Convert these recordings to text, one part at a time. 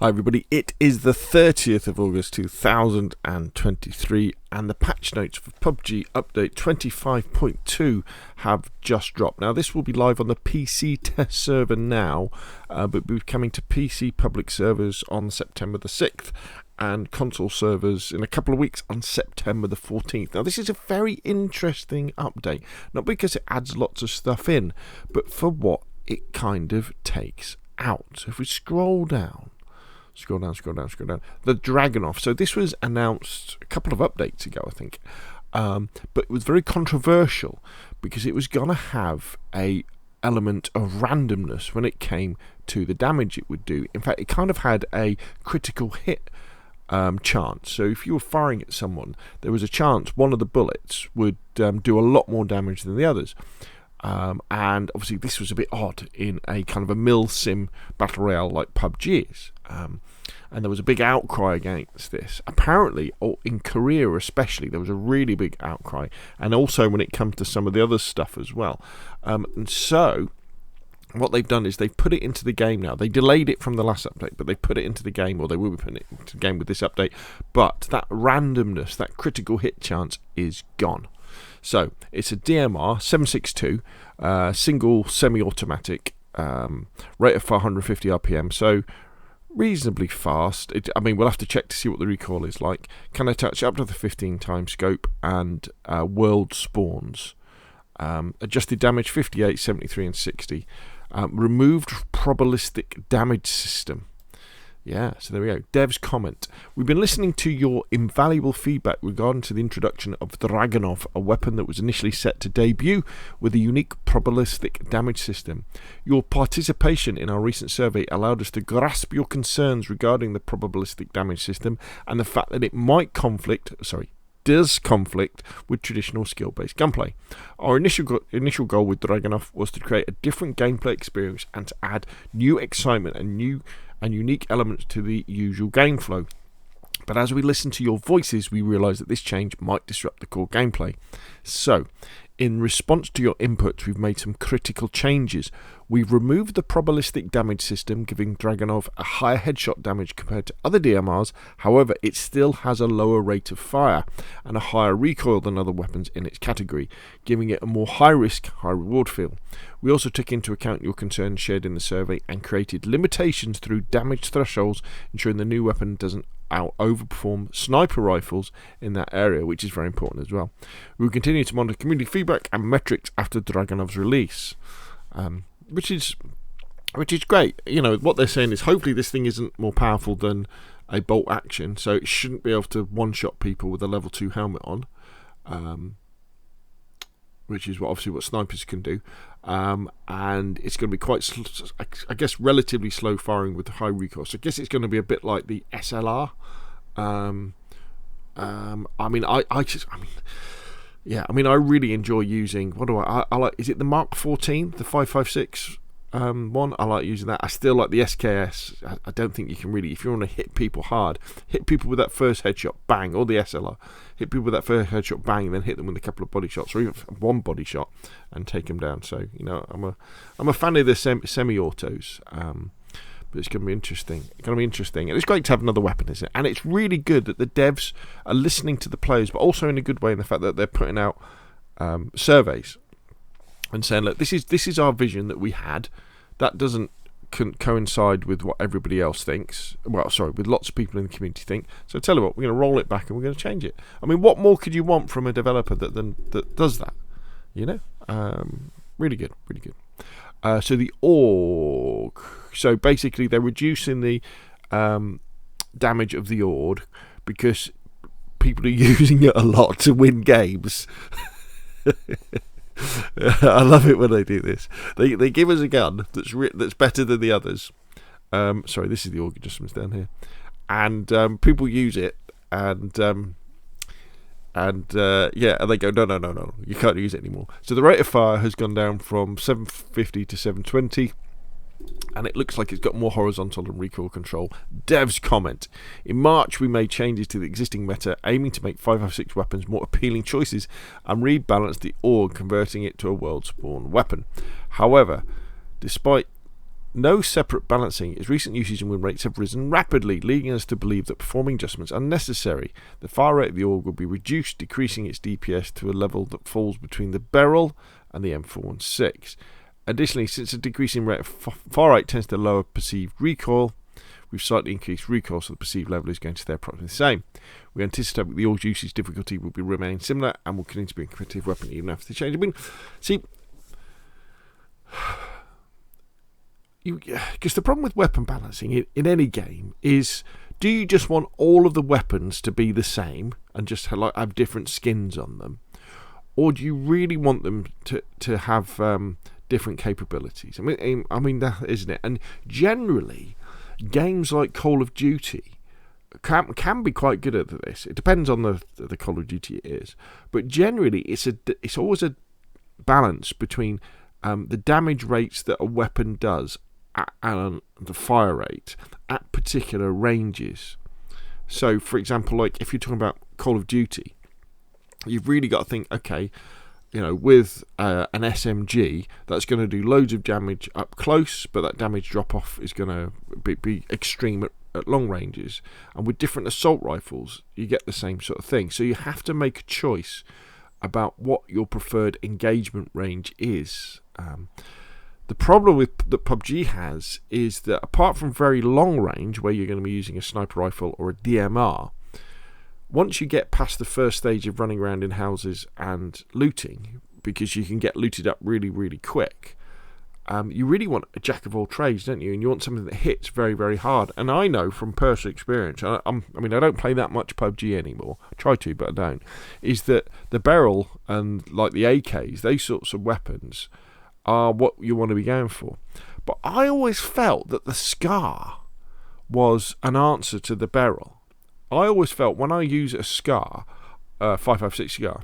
Hi everybody, it is the 30th of August 2023 and the patch notes for PUBG update 25.2 have just dropped. Now this will be live on the PC test server now, but we'll be coming to PC public servers on September the 6th and console servers in a couple of weeks on September the 14th. Now this is a very interesting update, not because it adds lots of stuff in, but for what it kind of takes out. So if we scroll down, the Dragunov. So this was announced a couple of updates ago, I think, but it was very controversial because it was going to have a element of randomness when it came to the damage it would do. In fact, it kind of had a critical hit chance. So if you were firing at someone, there was a chance one of the bullets would do a lot more damage than the others. And obviously this was a bit odd in a kind of a mil-sim battle royale like PUBG is. And there was a big outcry against this. Apparently, or in Korea especially, there was a really big outcry. And also when it comes to some of the other stuff as well. And so what they've done is they've put it into the game now. They delayed it from the last update, but they put it into the game, or they will be putting it into the game with this update. But that randomness, that critical hit chance is gone. So it's a DMR 762, single semi-automatic, rate of 450 RPM. So reasonably fast. I mean, we'll have to check to see what the recoil is like. Can attach up to the 15 times scope and world spawns. Adjusted damage 58, 73 and 60. Removed probabilistic damage system. Yeah, so there we go. Dev's comment. We've been listening to your invaluable feedback regarding to the introduction of Dragunov, a weapon that was initially set to debut with a unique probabilistic damage system. Your participation in our recent survey allowed us to grasp your concerns regarding the probabilistic damage system and the fact that it might does conflict with traditional skill-based gunplay. Our initial goal with Dragunov was to create a different gameplay experience and to add new excitement and unique elements to the usual game flow. But as we listened to your voices, we realised that this change might disrupt the core gameplay. So, in response to your inputs, we've made some critical changes. We've removed the probabilistic damage system, giving Dragunov a higher headshot damage compared to other DMRs. However, it still has a lower rate of fire and a higher recoil than other weapons in its category, giving it a more high-risk, high-reward feel. We also took into account your concerns shared in the survey and created limitations through damage thresholds, ensuring the new weapon doesn't overperform sniper rifles in that area, which is very important as well. We will continue to monitor community feedback and metrics after Dragunov's release, which is great. You know, what they're saying is hopefully this thing isn't more powerful than a bolt action, so it shouldn't be able to one-shot people with a level 2 helmet on, which is obviously what snipers can do, and it's going to be quite, I guess, relatively slow firing with high recoil. So I guess it's going to be a bit like the SLR. I really enjoy using. What do I like? Is it the Mark 14, the 5.56 one? I like using that. I still like the SKS. I don't think you can really, if you want to hit people hard, hit people with that first headshot, bang, or the SLR, hit people with that first headshot, bang, and then hit them with a couple of body shots, or even one body shot, and take them down. So I'm a fan of the semi-autos, but it's going to be interesting. And it's great to have another weapon, isn't it? And it's really good that the devs are listening to the players, but also in a good way in the fact that they're putting out surveys and saying, look, this is our vision that we had. That doesn't coincide with what everybody else thinks. Well, sorry, with lots of people in the community think. So tell you what, we're going to roll it back and we're going to change it. I mean, what more could you want from a developer that does that? You know, really good. So the org. So basically, they're reducing the damage of the org because people are using it a lot to win games. I love it when they do this. They give us a gun that's better than the others. Sorry, this is the org adjustments down here, and people use it, and they go, no, you can't use it anymore. So the rate of fire has gone down from 750 to 720. And it looks like it's got more horizontal and recoil control. Dev's comment. In March, we made changes to the existing meta, aiming to make 5.56 weapons more appealing choices and rebalance the org, converting it to a world spawn weapon. However, despite no separate balancing, as recent usage and win rates have risen rapidly, leading us to believe that performing adjustments are necessary. The fire rate of the AUG will be reduced, decreasing its DPS to a level that falls between the Beryl and the M416. Additionally, since a decreasing rate of fire rate tends to lower perceived recoil, we've slightly increased recoil, so the perceived level is going to stay approximately the same. We anticipate that the AUG's usage difficulty will remain similar and will continue to be a competitive weapon even after the change. I mean, see, because the problem with weapon balancing in any game is, do you just want all of the weapons to be the same and just have different skins on them, or do you really want them to have different capabilities? I mean that isn't it? And generally, games like Call of Duty can be quite good at this. It depends on the Call of Duty it is, but generally it's always a balance between the damage rates that a weapon does and the fire rate at particular ranges. So, for example, like if you're talking about Call of Duty, you've really got to think, okay, with an SMG, that's going to do loads of damage up close, but that damage drop-off is going to be extreme at long ranges. And with different assault rifles, you get the same sort of thing. So you have to make a choice about what your preferred engagement range is. The problem that PUBG has is that apart from very long range, where you're going to be using a sniper rifle or a DMR, once you get past the first stage of running around in houses and looting, because you can get looted up really, really quick, you really want a jack of all trades, don't you? And you want something that hits very, very hard. And I know from personal experience, I don't play that much PUBG anymore. I try to, but I don't. Is that the Beryl and like the AKs, those sorts of weapons, are what you want to be going for. But I always felt that the Scar was an answer to the Beryl. I always felt when I use a Scar, 5.56 Scar,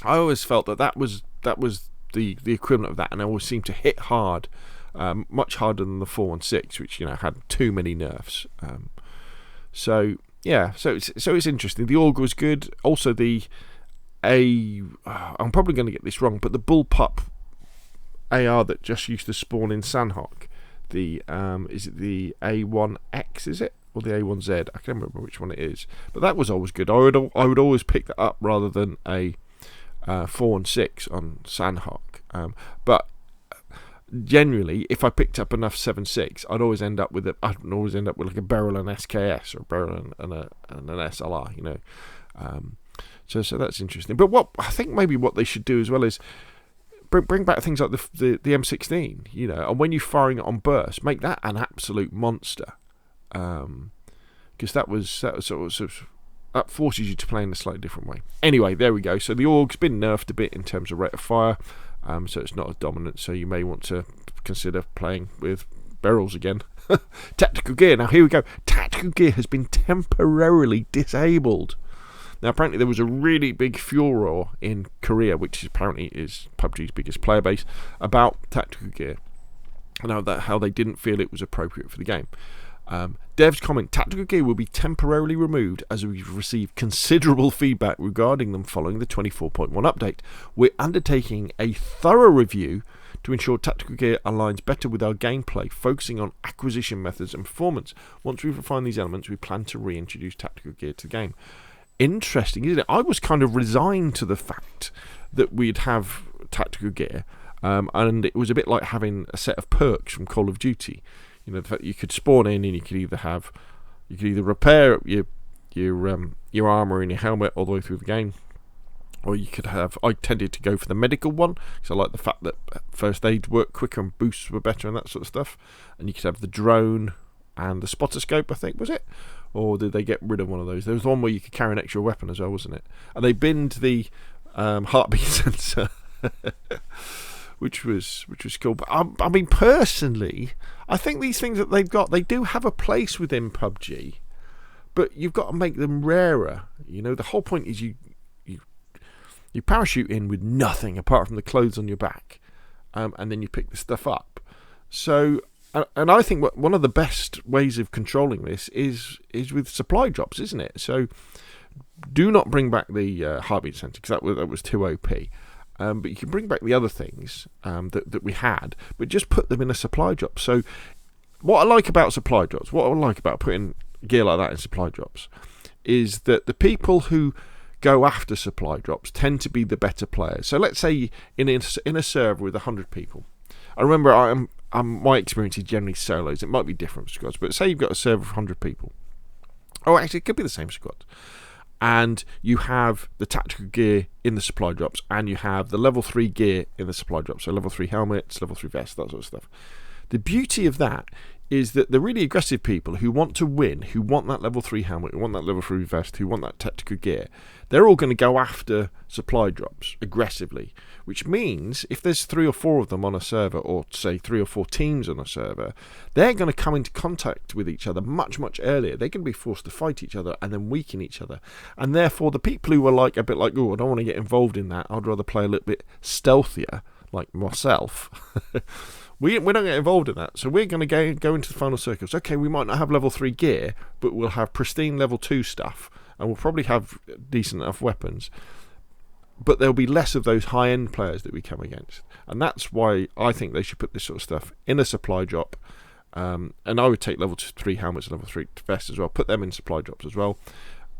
I always felt that was the equivalent of that, and I always seemed to hit hard, much harder than the 4.16, which had too many nerfs. So it's interesting. The AUG was good. Also I'm probably going to get this wrong, but the Bullpup AR that just used to spawn in Sanhok, is it the A1X, is it? Or the A1Z? I can't remember which one it is. But that was always good. I would always pick that up rather than a 4.6 on Sanhok. But generally, if I picked up enough 7.6, I'd always end up with like a Beryl and SKS, or a Beryl and an SLR. So that's interesting. But what I think maybe what they should do as well is bring back things like the M16, and when you're firing it on burst, make that an absolute monster, because that forces you to play in a slightly different way. Anyway, there we go. So the AUG's been nerfed a bit in terms of rate of fire, so it's not as dominant. So you may want to consider playing with Beryls again. Tactical gear. Now here we go. Tactical gear has been temporarily disabled. Now, apparently there was a really big furor in Korea, which apparently is PUBG's biggest player base, about tactical gear, and how they didn't feel it was appropriate for the game. Devs comment, tactical gear will be temporarily removed as we've received considerable feedback regarding them following the 24.1 update. We're undertaking a thorough review to ensure tactical gear aligns better with our gameplay, focusing on acquisition methods and performance. Once we've refined these elements, we plan to reintroduce tactical gear to the game. Interesting, isn't it? I was kind of resigned to the fact that we'd have tactical gear, and it was a bit like having a set of perks from Call of Duty. The fact that you could spawn in and you could either repair your armor and your helmet all the way through the game, or you could have. I tended to go for the medical one because I like the fact that first aid worked quicker and boosts were better and that sort of stuff. And you could have the drone and the spotter scope, I think, was it? Or did they get rid of one of those? There was one where you could carry an extra weapon as well, wasn't it? And they binned the heartbeat sensor, which was cool. But I mean, personally, I think these things that they've got, they do have a place within PUBG, but you've got to make them rarer. The whole point is you parachute in with nothing apart from the clothes on your back, and then you pick the stuff up. So. And I think one of the best ways of controlling this is with supply drops, isn't it? So do not bring back the heartbeat sensor, because that was too OP. but you can bring back the other things that we had, but just put them in a supply drop. So what I like about supply drops, what I like about putting gear like that in supply drops, is that the people who go after supply drops tend to be the better players. So let's say in a server with 100 people. I remember my experience is generally solos. It might be different squads, but say you've got a server of 100 people. Oh, actually, it could be the same squad. And you have the tactical gear in the supply drops, and you have the level 3 gear in the supply drops. So level 3 helmets, level 3 vests, that sort of stuff. The beauty of that is that the really aggressive people who want to win, who want that level 3 helmet, who want that level 3 vest, who want that tactical gear, they're all going to go after supply drops aggressively, which means if there's 3 or 4 of them on a server, or say 3 or 4 teams on a server, they're going to come into contact with each other much, much earlier. They're going to be forced to fight each other and then weaken each other. And therefore, the people who are like a bit like, oh, I don't want to get involved in that, I'd rather play a little bit stealthier, like myself, we don't get involved in that. So we're going to go into the final circles. Okay, we might not have level 3 gear, but we'll have pristine level 2 stuff, and we'll probably have decent enough weapons. But there'll be less of those high-end players that we come against. And that's why I think they should put this sort of stuff in a supply drop. And I would take level 3 helmets and level 3 vests as well, put them in supply drops as well.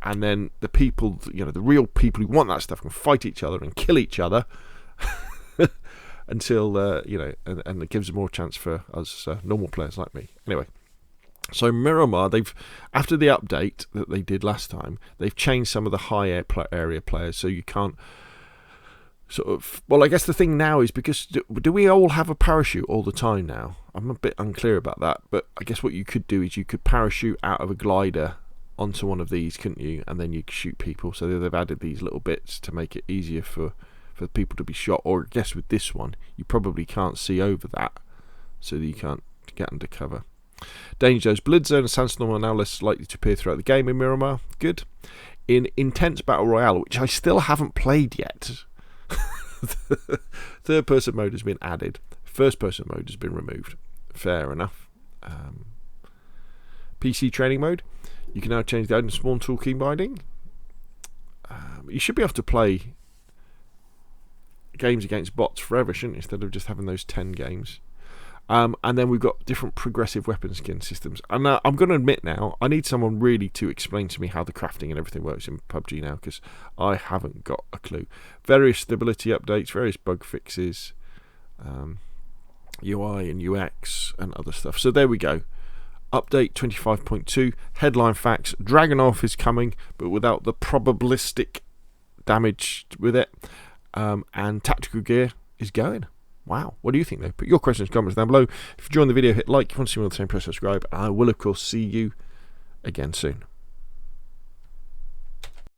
And then the people, the real people who want that stuff can fight each other and kill each other until, and it gives more chance for us normal players like me. Anyway, so Miramar, after the update that they did last time, they've changed some of the high area players, so you can't sort of... Well, I guess the thing now is, because do we all have a parachute all the time now? I'm a bit unclear about that, but I guess what you could do is you could parachute out of a glider onto one of these, couldn't you? And then you could shoot people. So they've added these little bits to make it easier for people to be shot. Or I guess with this one, you probably can't see over that, so that you can't get under cover. Danger Zones, Blood Zone and Sandstorm are now less likely to appear throughout the game in Miramar. Good. In Intense Battle Royale, which I still haven't played yet, third person mode has been added. First person mode has been removed. Fair enough. PC training mode, you can now change the item spawn tool key binding. You should be able to play games against bots forever, shouldn't you, instead of just having those 10 games. And then we've got different progressive weapon skin systems. And I'm going to admit now, I need someone really to explain to me how the crafting and everything works in PUBG now, because I haven't got a clue. Various stability updates, various bug fixes, UI and UX and other stuff. So there we go. Update 25.2. Headline facts. Dragunov is coming, but without the probabilistic damage with it. And tactical gear is going. Wow. What do you think, though? Put your questions and comments down below. If you enjoyed the video, hit like. If you want to see more of the same, press subscribe. And I will, of course, see you again soon.